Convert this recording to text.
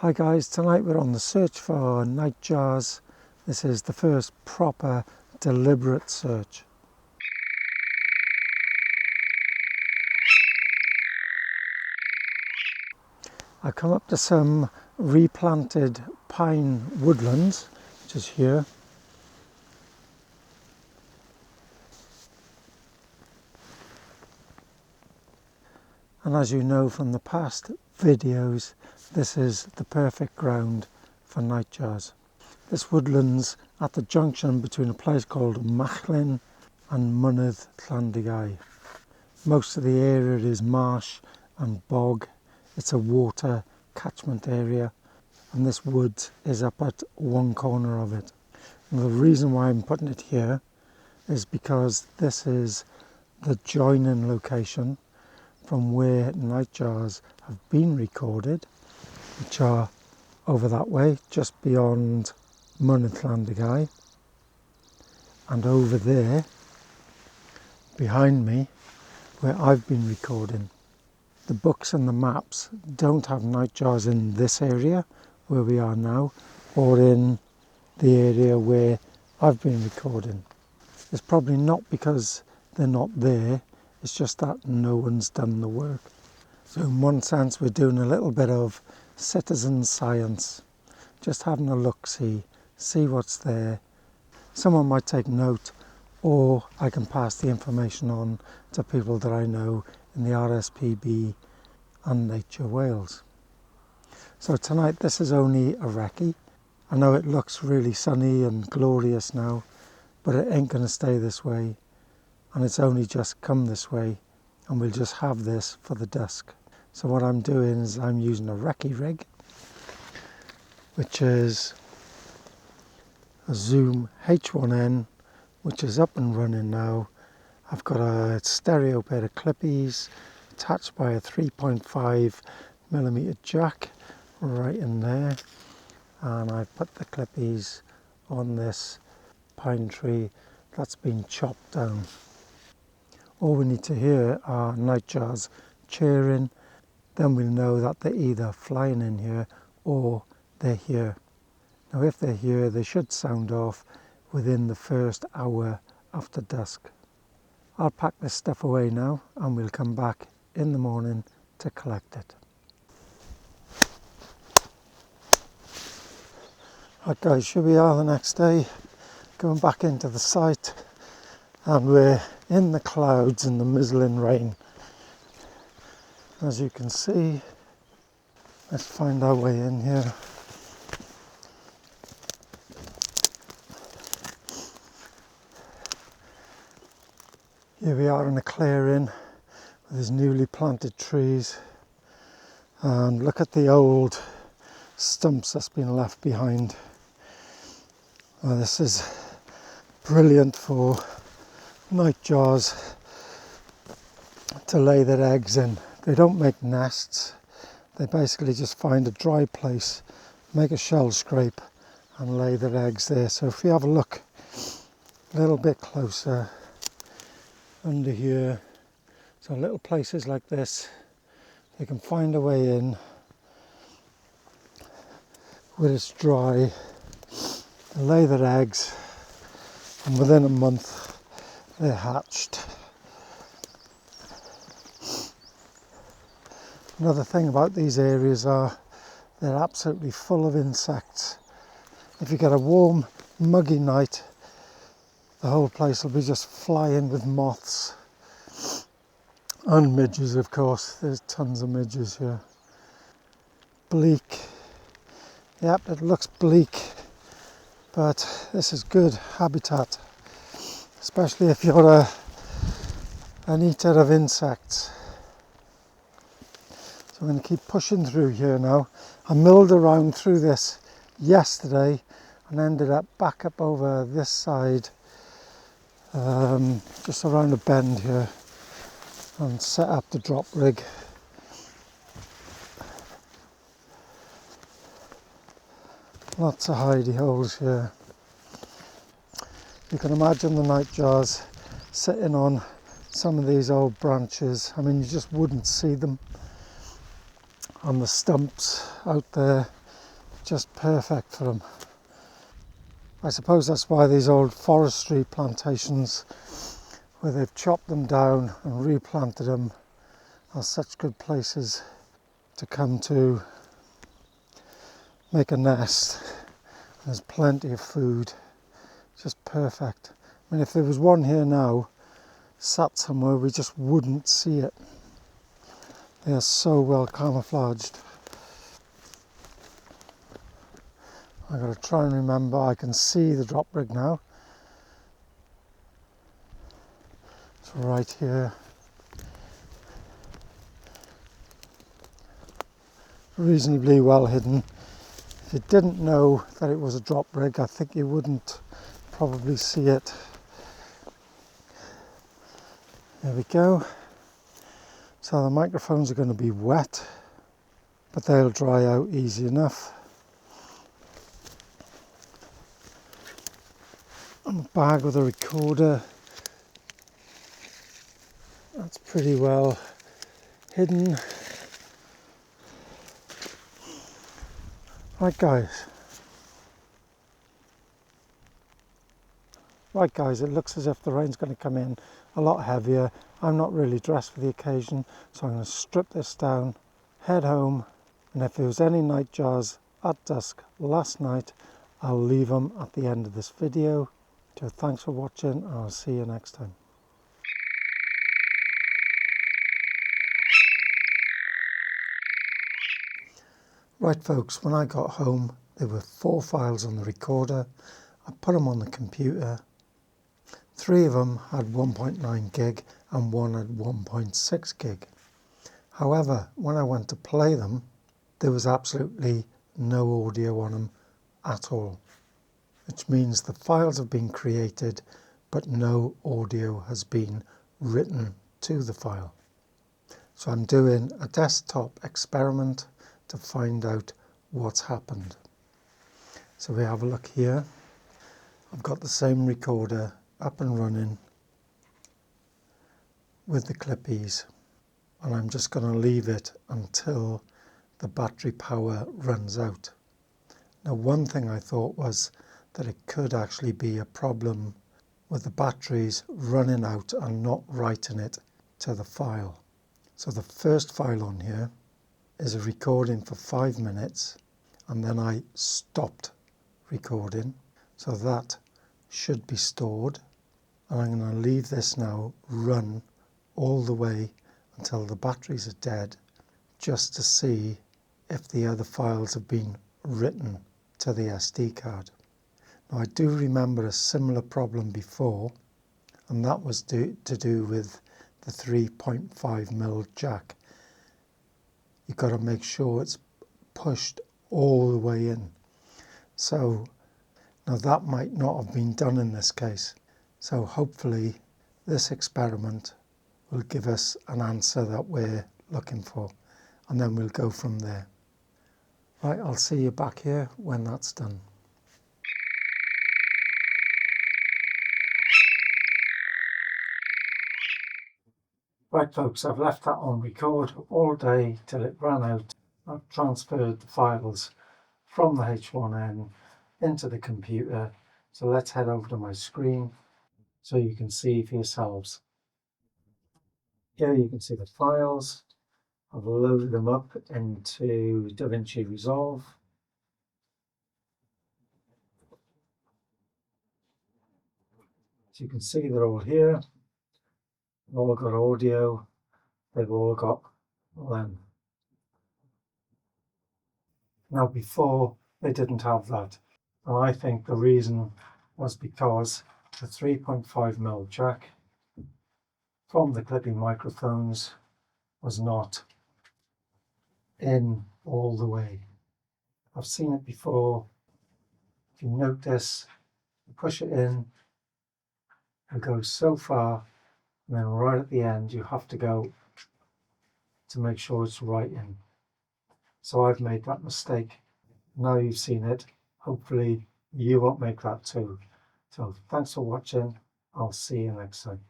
Hi guys, tonight we're on the search for nightjars. This is the first proper deliberate search. I come up to some replanted pine woodlands, which is here. And as you know from the past videos, this is the perfect ground for nightjars. This woodland's at the junction between a place called H1n and Micbooster. Most of the area is marsh and bog. It's a water catchment area, and this wood is up at one corner of it. And the reason why I'm putting it here is because this is the join-in location from where nightjars have been recorded, which are over that way, just beyond Micbooster, and over there, behind me, where I've been recording. The books and the maps don't have nightjars in this area, where we are now, or in the area where I've been recording. It's probably not because they're not there, it's just that no one's done the work. So in one sense we're doing a little bit of citizen science, just having a look-see, see what's there. Someone might take note, or I can pass the information on to people that I know in the RSPB and Nature Wales. So tonight this is only a recce. I know it looks really sunny and glorious now, but it ain't going to stay this way. And it's only just come this way, and we'll just have this for the dusk. So what I'm doing is I'm using a recce rig, which is a Zoom H1n, which is up and running now. I've got a stereo pair of Clippies attached by a 3.5mm jack right in there, and I've put the Clippies on this pine tree that's been chopped down. All we need to hear are nightjars cheering, then we'll know that they're either flying in here or they're here. Now if they're here, they should sound off within the first hour after dusk. I'll pack this stuff away now and we'll come back in the morning to collect it. Right guys, here we are the next day, going back into the site, and we're in the clouds in the mizzling rain. As you can see, let's find our way in here. Here we are in a clearing with these newly planted trees, and look at the old stumps that's been left behind. Well, this is brilliant for nightjars to lay their eggs in. They don't make nests, they basically just find a dry place, make a shell scrape and lay their eggs there. So if we have a look a little bit closer under here, so little places like this, they can find a way in where it's dry, they lay their eggs, and within a month they're hatched. Another thing about these areas are they're absolutely full of insects. If you get a warm, muggy night, the whole place will be just flying with moths and midges, of course. There's tons of midges here. Bleak. Yep, it looks bleak, but this is good habitat, especially if you're an eater of insects. So I'm going to keep pushing through here now. I milled around through this yesterday and ended up back up over this side, just around a bend here, and set up the drop rig. Lots of hidey holes here. You can imagine the nightjars sitting on some of these old branches. I mean, you just wouldn't see them on the stumps out there. just perfect for them. I suppose that's why these old forestry plantations, where they've chopped them down and replanted them, are such good places to come to make a nest. There's plenty of food, just perfect. I mean, if there was one here now, sat somewhere, we just wouldn't see it. They are so well camouflaged. I've got to try and remember, I can see the drop rig now. It's right here. Reasonably well hidden. If you didn't know that it was a drop rig, I think you wouldn't probably see it. There we go. So the microphones are going to be wet, but they'll dry out easy enough. And the bag with a recorder, that's pretty well hidden. Right guys, it looks as if the rain's going to come in a lot heavier. I'm not really dressed for the occasion, so I'm going to strip this down, head home, and if there was any nightjars at dusk last night, I'll leave them at the end of this video. So thanks for watching, and I'll see you next time. Right folks, when I got home, there were 4 files on the recorder. I put them on the computer. 3 of them had 1.9 gig and 1 had 1.6 gig. However, when I went to play them, there was absolutely no audio on them at all, which means the files have been created, but no audio has been written to the file. So I'm doing a desktop experiment to find out what's happened. So we have a look here. I've got the same recorder up and running with the Clippies, and I'm just going to leave it until the battery power runs out. Now, one thing I thought was that it could actually be a problem with the batteries running out and not writing it to the file. So the first file on here is a recording for 5 minutes, and then I stopped recording, so that should be stored. And I'm going to leave this now run all the way until the batteries are dead, just to see if the other files have been written to the SD card. Now I do remember a similar problem before, and that was to do with the 3.5mm jack. You've got to make sure it's pushed all the way in. So now that might not have been done in this case. So hopefully this experiment will give us an answer that we're looking for, and then we'll go from there. Right, I'll see you back here when that's done. Right folks, I've left that on record all day till it ran out. I've transferred the files from the H1n into the computer. So let's head over to my screen so you can see for yourselves. Here you can see the files. I've loaded them up into DaVinci Resolve. So you can see they're all here. They've all got audio. They've all got length. Now before they didn't have that. And I think the reason was because the 3.5mm jack from the Clippy microphones was not in all the way. I've seen it before. If you notice, you push it in, it goes so far, and then right at the end you have to go to make sure it's right in. So I've made that mistake. Now you've seen it, hopefully you won't make that too. So thanks for watching. I'll see you next time.